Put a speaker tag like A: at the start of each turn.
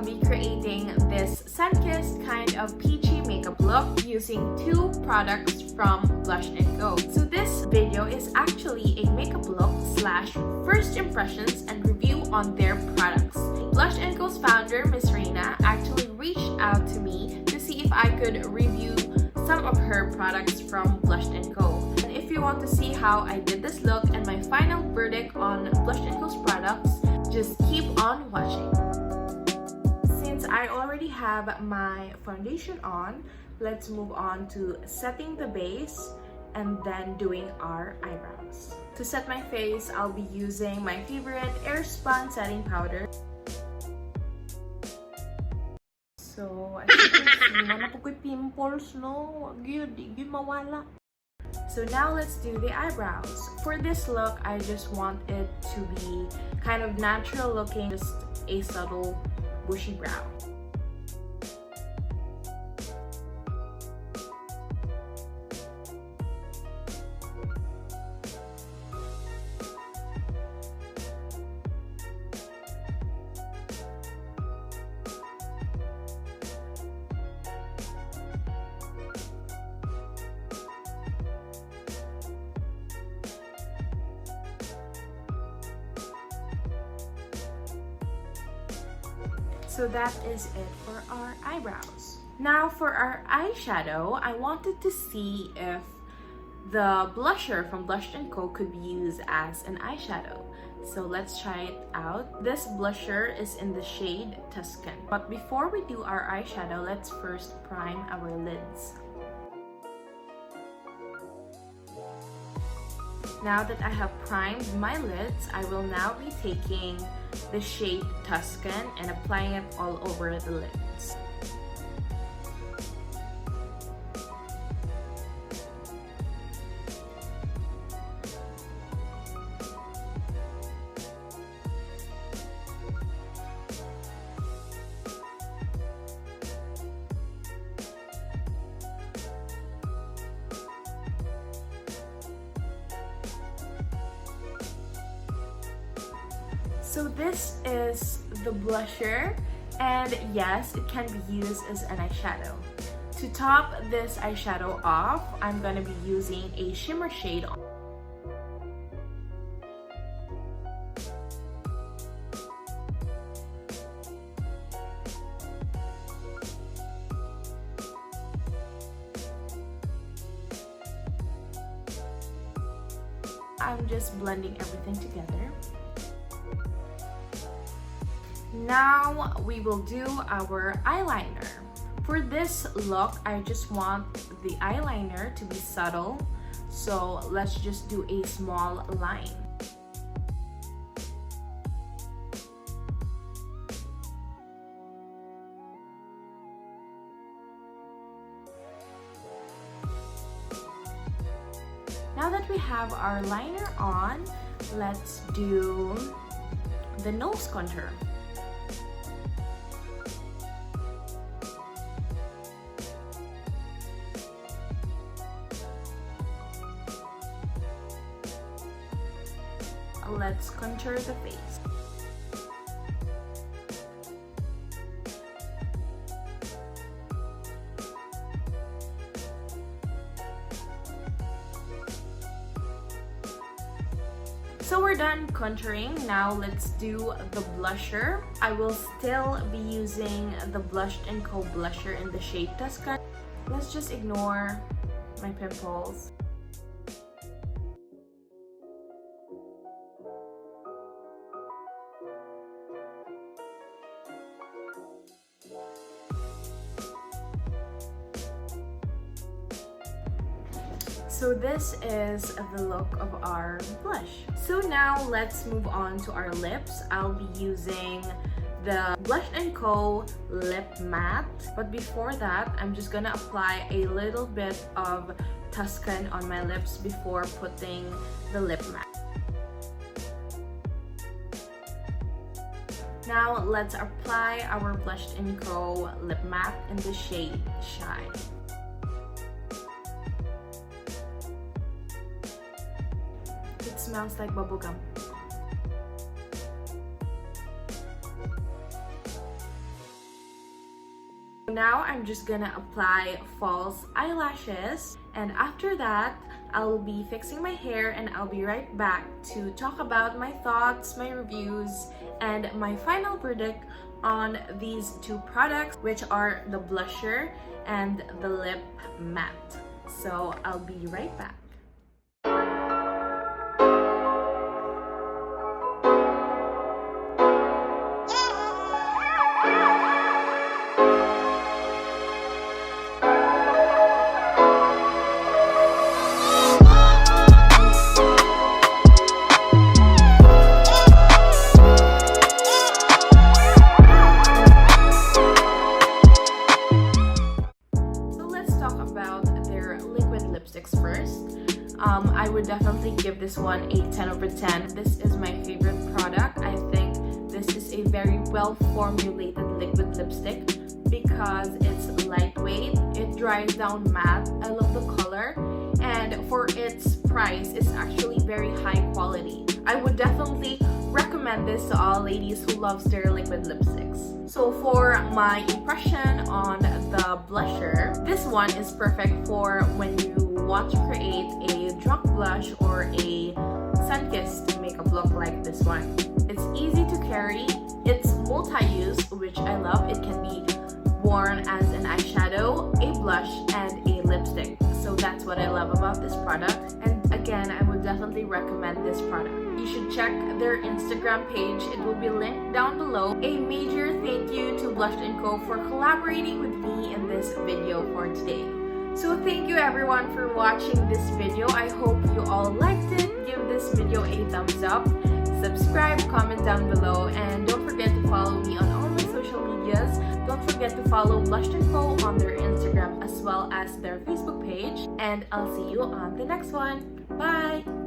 A: I'll be creating this Sunkissed kind of peachy makeup look using 2 products from BLUSHEdnCo. So this video is actually a makeup look slash first impressions and review on their products. BLUSHEdNCo's founder, Miss Reina, actually reached out to me to see if I could review some of her products from BLUSHEdNCo. And if you want to see how I did this look and my final verdict on BLUSHEdNCo's products, just keep on watching. Since I already have my foundation on, let's move on to setting the base and then doing our eyebrows. To set my face, I'll be using my favorite Airspun setting powder. So, as you can see, wala po ko'y pimples, no? Yun mawala. So now let's do the eyebrows. For this look, I just want it to be kind of natural looking, just a subtle bushy brow. So that is it for our eyebrows. Now for our eyeshadow, I wanted to see if the blusher from BLUSHEdNCo could be used as an eyeshadow. So let's try it out. This blusher is in the shade Tuscan. But before we do our eyeshadow, let's first prime our lids. Now that I have primed my lids, I will now be taking the shade Tuscan and applying it all over the lids. So this is the blusher, and yes, it can be used as an eyeshadow. To top this eyeshadow off, I'm going to be using a shimmer shade. I'm just blending everything together. Now we will do our eyeliner. For this look, I just want the eyeliner to be subtle. So let's just do a small line. Now that we have our liner on, let's do the nose contour. Let's contour the face. So we're done contouring. Now let's do the blusher. I will still be using the BLUSHEdNCo blusher in the shade Tuscan. Let's just ignore my pimples. So this is the look of our blush. So now let's move on to our lips. I'll be using the BLUSHEdNCo lip matte. But before that, I'm just gonna apply a little bit of Tuscan on my lips before putting the lip matte. Now let's apply our BLUSHEdNCo lip matte in the shade Shine. It smells like bubblegum. Now I'm just gonna apply false eyelashes, and after that I'll be fixing my hair, and I'll be right back to talk about my thoughts, my reviews, and my final verdict on these two products, which are the blusher and the lip matte. So I'll be right back. First, I would definitely give this one a 10 over 10. This is my favorite product. I think this is a very well formulated liquid lipstick because it's lightweight, it dries down matte. I love the color, and for its price, it's actually very high quality. I would definitely recommend this to all ladies who loves their liquid lipsticks. So for my impression on the blusher, this one is perfect for when you want to create a drunk blush or a sun-kissed makeup look like this one. It's easy to carry, it's multi-use, which I love. It can be worn as an eyeshadow, a blush, and a lipstick. So that's what I love about this product. And again, I would definitely recommend this product. You should check their Instagram page. It will be linked down below. A major thank you to BLUSHEdnCo for collaborating with me in this video for today. So thank you everyone for watching this video. I hope you all liked it. Give this video a thumbs up, subscribe, comment down below, and don't forget to follow me on all my social medias. Don't forget to follow BLUSHEdnCo on their Instagram as well as their Facebook page. And I'll see you on the next one. Bye!